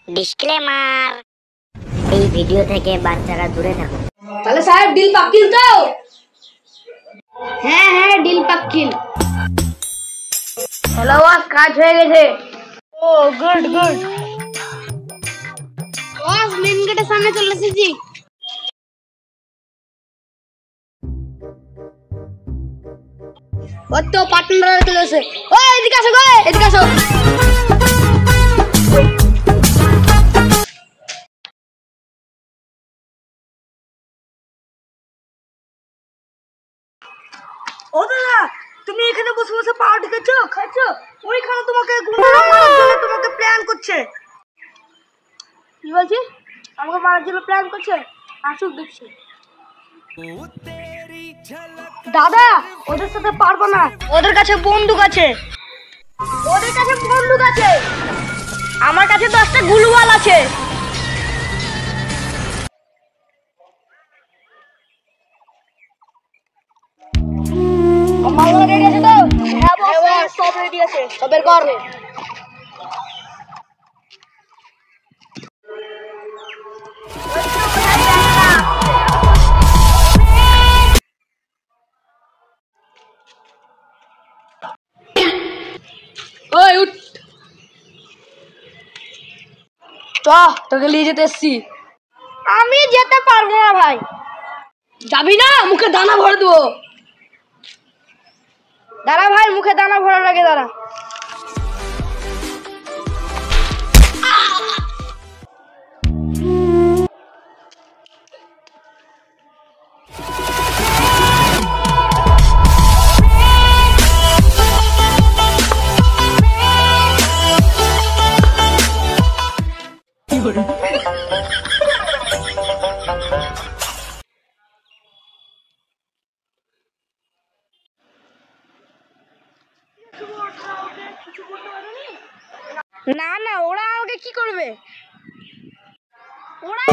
Disclaimer, এই video থেকে বাচ্চারা দূরে থাকুন। তাহলে সাহেব ডিল পাক্কিল তো? হ্যাঁ হ্যাঁ ডিল পাক্কিল। হ্যালো বস, কাজ হয়ে গেছে। ও গুড গুড বস, মেন গেটের সামনে চলে এসেছি। ও তো পার্টনার চলে এসে। ও এদিকে আসো গো, এদিকে আসো। ও দাদা, তুমি এখানে বসে বসে পাউরুটি খাচ্ছ? ওইখানে তোমাকে গুন্ডারা মারার জন্য তোমাকে প্ল্যান করছে। কি বলছিস? আমাকে মারার জন্য প্ল্যান করছে? আসুক দেখছি। দাদা, ওদের সাথে পারবো না, ওদের কাছে বন্দুক আছে। ওদের কাছে বন্দুক আছে, আমার কাছে 10টা গুলুবাল আছে। মাল রেডি আছে তো? হ্যাঁ বস, সব রেডি আছে। বের কর। ওই উঠ, চ, তোকে নিয়ে যেতে এসছি। আমি যেতে পারবো না ভাই। যাবি না? মুখে দানা ভরে দেবো। দাঁড়া ভাই, মুখে দানা ভরার আগে দাঁড়া। না না, ওরা আমাকে কি করবে? ওরা